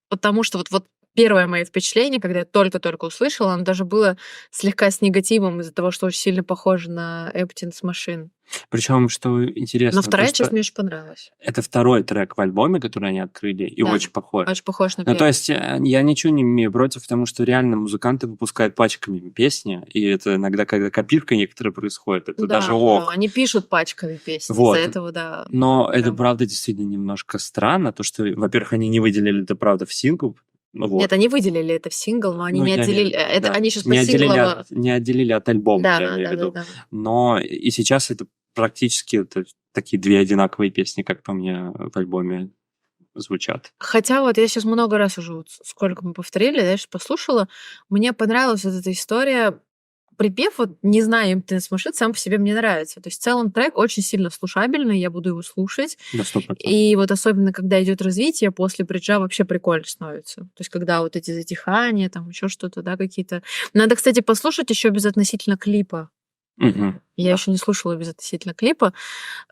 потому что вот первое мое впечатление, когда я только-только услышала, оно даже было слегка с негативом из-за того, что очень сильно похоже на Emptiness Machine. Причем, что интересно, Но вторая то, часть что мне очень понравилась. это второй трек в альбоме, который они открыли, и Да. очень похож. Очень похож на Ну, то первый. есть я ничего не имею против, потому что реально музыканты выпускают пачками песни, и это иногда, когда копирка некоторая происходит, это Да, даже да, ок. они пишут пачками песни. Вот. Из-за этого, да. Но это, Прям. правда, действительно немножко странно, то, что, во-первых, они не выделили это, правда, в сингл. Ну, вот. Нет, они выделили это в сингл, но они Ну, не я отделили. имею в виду, Это да. они сейчас Не по отделили, синглам. не отделили от альбома, Да, я имею в да, виду. да. Но и сейчас это практически это такие две одинаковые песни, как по мне, в альбоме звучат. Хотя вот я сейчас много раз уже, вот сколько мы повторили, я сейчас послушала, мне понравилась вот эта история. Припев, вот не знаю, Emptiness Machine сам по себе мне нравится. То есть в целом трек очень сильно слушабельный, я буду его слушать. На 100%. И вот особенно, когда идет развитие, после бриджа вообще прикольно становится. То есть когда вот эти затихания, там еще что-то, да, какие-то. Надо, кстати, послушать еще безотносительно клипа. Мгм. Я еще не слушала безотносительно клипа.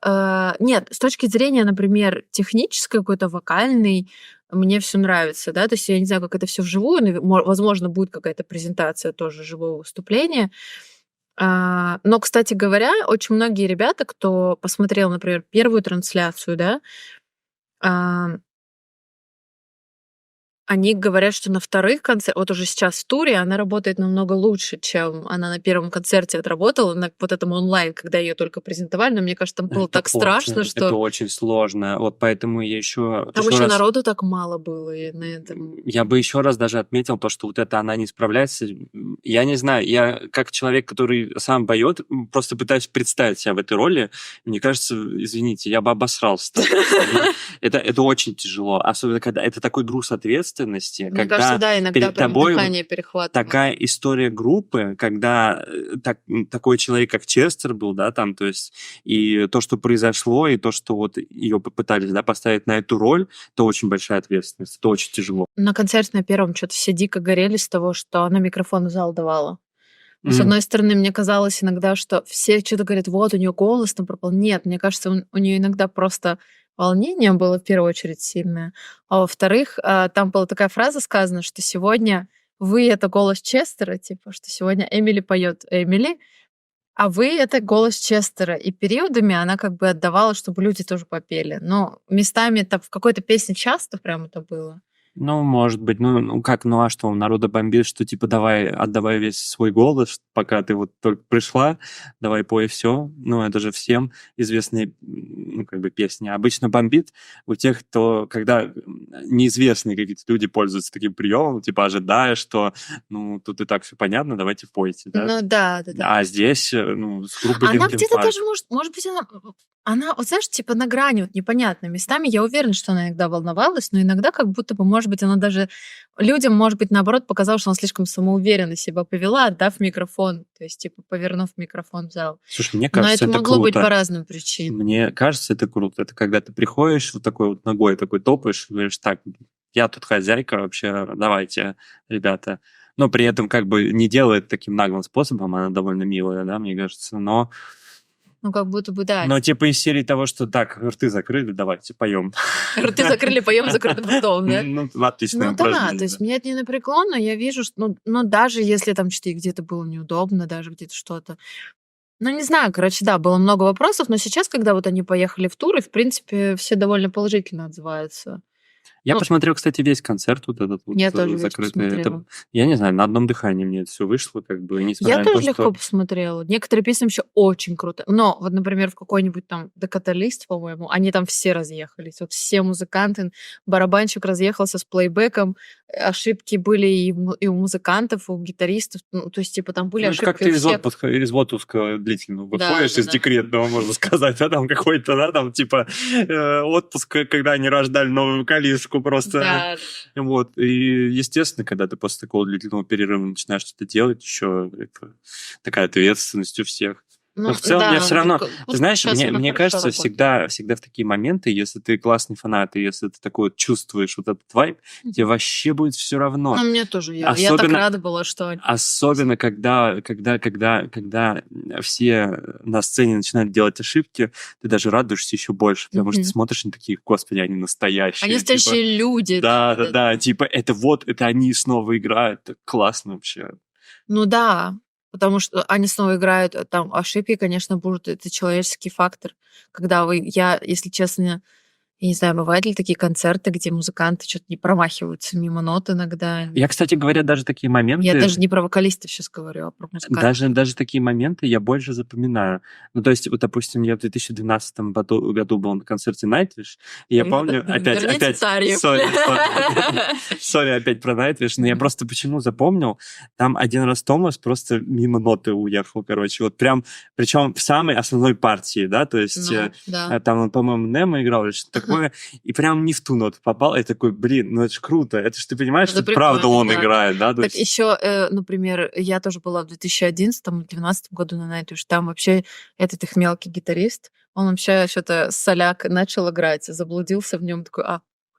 Нет, с точки зрения, например, технической, какой-то вокальной, мне все нравится, да, то есть я не знаю, как это все вживую, возможно, будет какая-то презентация тоже живого выступления. Но, кстати говоря, очень многие ребята, кто посмотрел, например, первую трансляцию, да, а, они говорят, что на вторых концертах, вот уже сейчас в туре, она работает намного лучше, чем она на первом концерте отработала, на вот этом онлайн, когда ее только презентовали. Но мне кажется, там было Это так страшно, очень, что это очень сложно. Вот поэтому я еще там еще народу так мало было. И на этом. Я бы еще раз даже отметил то, что вот это она не справляется. Я не знаю, я как человек, который сам поет, просто пытаюсь представить себя в этой роли. Мне кажется, извините, я бы обосрался. Это очень тяжело, особенно когда это такой груз ответственности, Мне когда кажется, да, иногда перед прям тобой дыхание перехватывает. такая история группы, когда такой человек, как Честер был, да, там, то есть, и то, что произошло, и то, что вот ее попытались, да, поставить на эту роль, это очень большая ответственность, это очень тяжело. На концерте на первом что-то все дико горели с того, что она микрофон в зал давала. С одной стороны, мне казалось иногда, что все что-то говорят, вот, у нее голос там пропал. Нет, мне кажется, у нее иногда просто волнение было в первую очередь сильное. А во-вторых, там была такая фраза сказана, что сегодня вы — это голос Честера, типа, что сегодня Эмили поет Эмили, а вы — это голос Честера. И периодами она как бы отдавала, чтобы люди тоже попели. Но местами это в какой-то песне часто прям это было. Ну, может быть, ну как, ну а что, у народа бомбит, что типа давай, отдавай весь свой голос, пока ты вот только пришла, давай пой все. Ну, это же всем известные, ну, как бы песни. Обычно бомбит у тех, кто, когда неизвестные какие-то люди пользуются таким приемом, типа ожидая, что, ну, тут и так все понятно, давайте пойте, да? Ну да. А здесь, ну, с группой Она Linkin где-то Park. даже, может быть, она, вот знаешь, типа на грани, вот непонятно. Местами я уверена, что она иногда волновалась, но иногда как будто бы, может быть, она даже людям, может быть, наоборот, показала, что она слишком самоуверенно себя повела, отдав микрофон, то есть, типа, повернув микрофон в зал. Слушай, мне Но кажется, это это могло быть круто. по разным причинам. Мне кажется, это круто. Это когда ты приходишь вот такой вот ногой, такой топаешь, и говоришь, так, я тут хозяйка вообще, давайте, ребята. Но при этом как бы не делает таким наглым способом, она довольно милая, да, мне кажется, но Ну, как будто бы, да. типа из серии того, что так, рты закрыли, давайте, поем. Рты закрыли, поем закрытым ртом, да? Ну, отличное Ну да, упражнение, то есть да. меня это не напрягло, но я вижу, что, ну, даже если там что-то где-то было неудобно, даже где-то что-то. Ну, не знаю, короче, да, было много вопросов, но сейчас, когда вот они поехали в тур, и, в принципе, все довольно положительно отзываются. Я Ну, посмотрел, кстати, весь концерт вот этот вот Я тоже весь закрытый. посмотрела. Я не знаю, на одном дыхании мне это все вышло, как бы, и несмотря Я на тоже то, легко что... посмотрела. Некоторые песни вообще очень круто. Но вот, например, в какой-нибудь там The Catalyst, по-моему, они там все разъехались. Вот все музыканты, барабанщик разъехался с плейбеком, ошибки были и у музыкантов, и у гитаристов. Ну, то есть, типа, там были Ну, это как ошибки ты у всех. из отпуска длительного Да, выходишь, да, из да. декретного, можно сказать, да, там какой-то, да, там типа отпуск, когда они рождали новую вокалистку, ложку просто. Да. Вот. И, естественно, когда ты после такого длительного перерыва начинаешь что-то делать, еще такая ответственность у всех. Но в целом я все равно... Ты знаешь, мне кажется, всегда в такие моменты, если ты классный фанат, и если ты такой вот чувствуешь вот этот вайб, тебе вообще будет все равно. Ну, мне тоже. Я так Особенно- рада была, что... Особенно, когда все на сцене начинают делать ошибки, ты даже радуешься еще больше, потому что Мгм. смотришь на такие, господи, они настоящие. Они типа, настоящие люди. Да, типа, это они снова играют, это классно вообще. Ну да, потому что они снова играют, там ошибки, конечно, будут, это человеческий фактор. Когда если честно, я не знаю, бывают ли такие концерты, где музыканты что-то не промахиваются мимо нот иногда. Я, кстати говоря, даже такие моменты... Я даже не про вокалистов сейчас говорю, а про музыкантов. Даже такие моменты я больше запоминаю. Ну, то есть, вот, допустим, я в 2012 году был на концерте Nightwish, и я помню... Верните Опять... Тарьев. Сори, опять про Nightwish, но я просто почему запомнил, там один раз Томас просто мимо ноты уехал, короче, вот прям, причем в самой основной партии, да, то есть Ну, да. там он, по-моему, Немо играл или что-то такое, и прям не в ту ноту попал, и такой, блин, ну это ж круто, это ж ты понимаешь, Это что правда прикольно, он да. играет, да, то Так есть... еще, например, я тоже была в 2011-2012 году на Nightwish, там вообще этот их мелкий гитарист, он вообще что-то соляк начал играть, заблудился в нем, такой,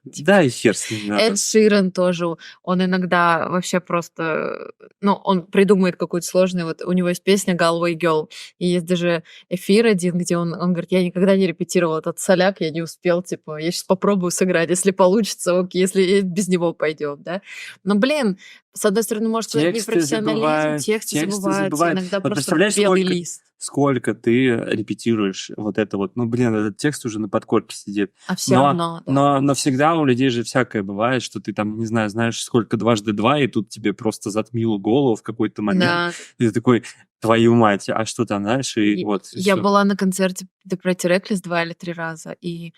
Да, и хер с ним, да. Эд Ширан тоже, он иногда вообще просто, он придумывает какую-то сложную, вот у него есть песня Galway Girl, и есть даже эфир один, где он говорит, я никогда не репетировал этот соляк, я не успел, типа, я сейчас попробую сыграть, если получится, окей, если без него пойдем, да. Но, блин, с одной стороны, может, сказать Тексты непрофессионализм, забывают, тексты тексты забываются, забывают. иногда Вот просто представляешь, белый лист. сколько ты репетируешь вот это вот. Ну, блин, этот текст уже на подкорке сидит. А все равно, да. Но всегда у людей же всякое бывает, что ты там, не знаю, знаешь, сколько 2x2, и тут тебе просто затмило голову в какой-то момент. Да. И ты такой, твою мать, а что там дальше? И вот, и Я всё. была на концерте The Pretty Reckless 2 или 3 раза, и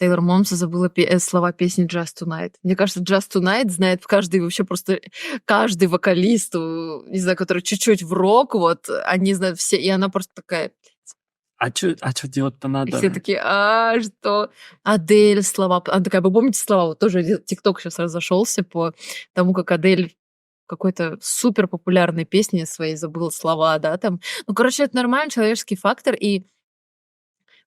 Тейлор Момса забыла слова песни Just Tonight. Мне кажется, Just Tonight знает каждый вокалист, не знаю, который чуть-чуть в рок, вот, они знают все, и она просто такая... А что делать-то И надо? все такие, что? Адель слова. Она такая, вы помните слова? Вот тоже ТикТок сейчас разошелся по тому, как Адель в какой-то супер популярной песне своей забыла слова, да, там. Ну, короче, это нормальный человеческий фактор, и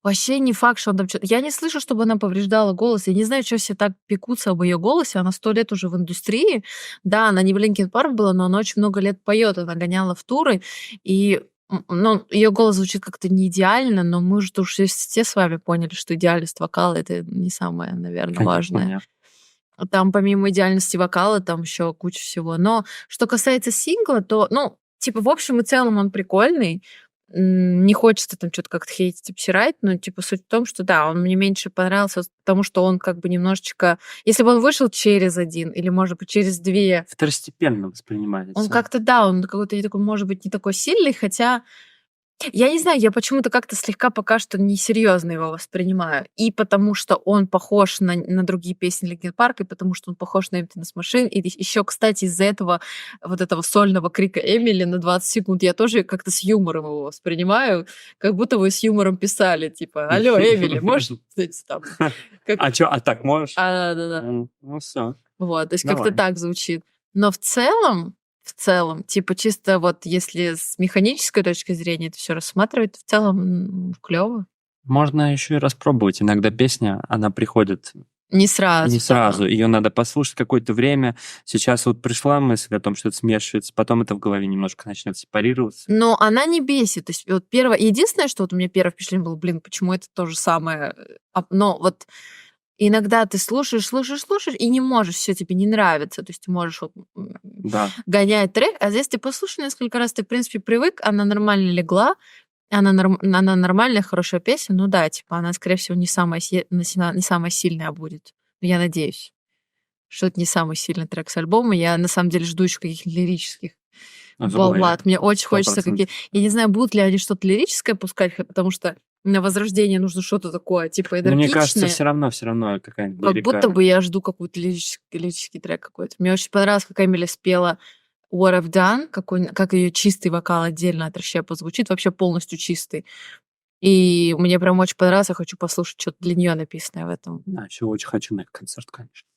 вообще не факт, что он там что-то... Я не слышу, чтобы она повреждала голос. Я не знаю, что все так пекутся об ее голосе. Она 100 лет уже в индустрии. Да, она не в Linkin Park была, но она очень много лет поет. Она гоняла в туры. И ее голос звучит как-то не идеально, но мы же уж все с вами поняли, что идеальность вокала — это не самое, наверное, важное. Конечно. Там помимо идеальности вокала, там еще куча всего. Но что касается сингла, то, в общем и целом он прикольный. Не хочется там что-то как-то хейтить, обсирать, но, суть в том, что, да, он мне меньше понравился, потому что он как бы немножечко... Если бы он вышел через один или, может быть, через две, Второстепенно воспринимается. он как-то, да, он какой-то не такой, может быть, не такой сильный, хотя... Я не знаю, я почему-то как-то слегка пока что несерьезно его воспринимаю. И потому что он похож на другие песни Linkin Park, и потому что он похож на Emptiness Machine. И еще, кстати, из-за этого вот этого сольного крика Эмили на 20 секунд я тоже как-то с юмором его воспринимаю, как будто вы с юмором писали, типа, алло, Эмили, можешь, кстати, там... А так можешь? Да. Ну, все. Вот, то есть Давай. как-то так звучит. Но в целом, чисто вот если с механической точки зрения это все рассматривать, в целом клево. Можно еще и распробовать. Иногда песня, она приходит Не сразу. не сразу. Ее надо послушать какое-то время. Сейчас вот пришла мысль о том, что это смешивается, потом это в голове немножко начнет сепарироваться. Но она не бесит. То есть вот единственное, что вот у меня первое впечатление было, почему это то же самое. Но вот иногда ты слушаешь, и не можешь, все тебе не нравится. То есть ты можешь Да. гонять трек, а здесь ты послушал несколько раз, ты, в принципе, привык, она нормально легла, она нормальная, хорошая песня, да, она, скорее всего, не самая сильная будет. Я надеюсь, что это не самый сильный трек с альбома. Я, на самом деле, жду еще каких-то лирических баллад. Мне очень хочется 100%. Я не знаю, будут ли они что-то лирическое пускать, потому что на Возрождение нужно что-то такое, энергичное. Мне кажется, все равно какая-нибудь Как лирика. будто бы я жду какой-то лирический трек какой-то. Мне очень понравилось, как Эмили спела What I've Done, как ее чистый вокал отдельно от рэпа звучит, вообще полностью чистый. И мне прям очень понравилось, я хочу послушать что-то для нее написанное в этом. Да, еще очень хочу на их концерт, конечно.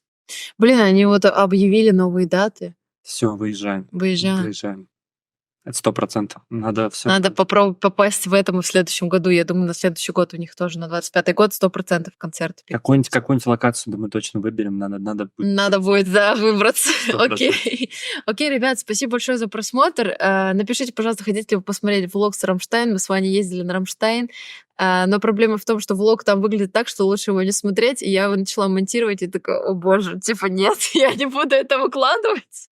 Блин, они вот объявили новые даты. Все, выезжаем. Выезжаем. Выезжаем. Это 100%. Надо все. Надо попробовать попасть в этом и в следующем году. Я думаю, на следующий год у них тоже, на 25-й год 100% концерты. Какую-нибудь локацию, да, мы точно выберем. Надо будет. Надо будет, да, выбраться. 100%. Окей. Окей, ребят, спасибо большое за просмотр. Напишите, пожалуйста, хотите ли вы посмотреть влог с Рамштайн. Мы с Ваней ездили на Рамштайн. Но проблема в том, что влог там выглядит так, что лучше его не смотреть. И я его начала монтировать и такая, о боже, типа нет, я не буду это выкладывать.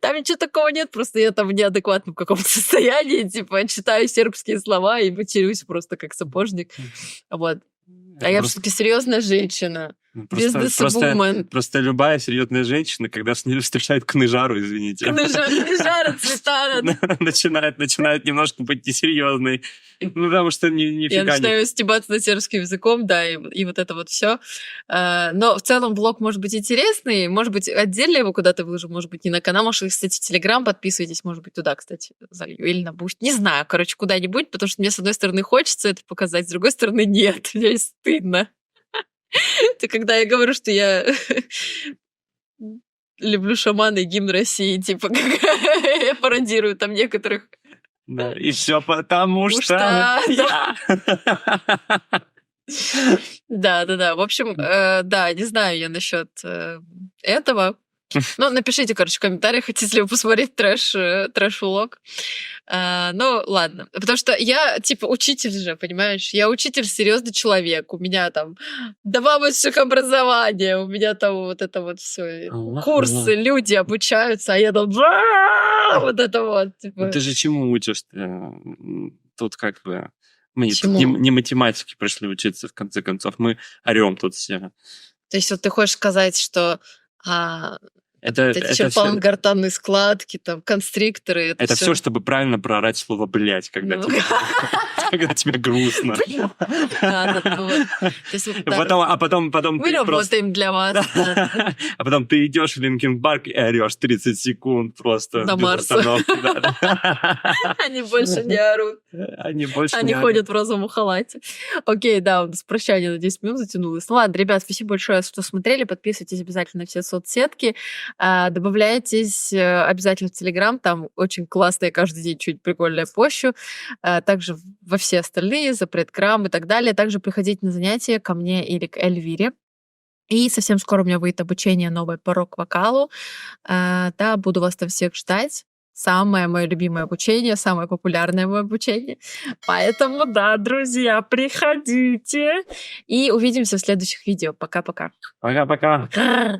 Там ничего такого нет, просто я там в неадекватном каком-то состоянии, типа, читаю сербские слова и матерюсь просто как сапожник. Вот. А я все-таки серьезная женщина. Бизнес-вумен. Просто любая серьезная женщина, когда с ней встречает кныжару, извините. Кныжара, Цветана. Начинает немножко быть несерьезной. Ну, потому что Я нифига не... начинаю стебаться над сербским языком, да, и вот это вот все. Но в целом влог может быть интересный, может быть, отдельно его куда-то выложу, может быть, не на канал, может, кстати, в Телеграм подписывайтесь, может быть, туда, кстати, залью, или на Буст. Не знаю, короче, куда-нибудь, потому что мне, с одной стороны, хочется это показать, с другой стороны, нет, мне стыдно. Это когда я говорю, что я люблю шамана и гимн России, типа, я пародирую там некоторых. Да, и все потому что... Да. В общем, да, не знаю я насчет этого. Ну, напишите, короче, в комментариях, хотите ли вы посмотреть трэш-влог. Ну, ладно. Потому что я, типа, учитель же, понимаешь? Я учитель, серьезный человек. У меня там 2 высших образования, у меня там вот это вот все курсы, люди обучаются, а я там вот это вот. Типа. Ну, ты же чему учишься? Тут как бы... Мы Чему? не математики пришли учиться, в конце концов. Мы орем тут все. То есть вот ты хочешь сказать, что... Это черпално-гортанные складки, там, констрикторы. Это все, чтобы правильно проорать слово «блядь», когда тебе грустно. А потом Мы работаем для вас. А потом ты идешь в Линкин Парк и орешь 30 секунд просто. До Марса. Они больше не орут. Они ходят в розовом халате. Окей, да, у нас прощание на 10 минут затянулось. Ну ладно, ребят, спасибо большое, что смотрели. Подписывайтесь обязательно на все соцсетки. Добавляйтесь обязательно в Телеграм, там очень классно, я каждый день чуть прикольное пощу. Также во все остальные, запрет-крам и так далее. Также приходите на занятия ко мне или к Эльвире. И совсем скоро у меня выйдет обучение новое по рок-вокалу. Да, буду вас там всех ждать. Самое мое любимое обучение, самое популярное мое обучение. Поэтому, да, друзья, приходите. И увидимся в следующих видео. Пока-пока. Пока-пока.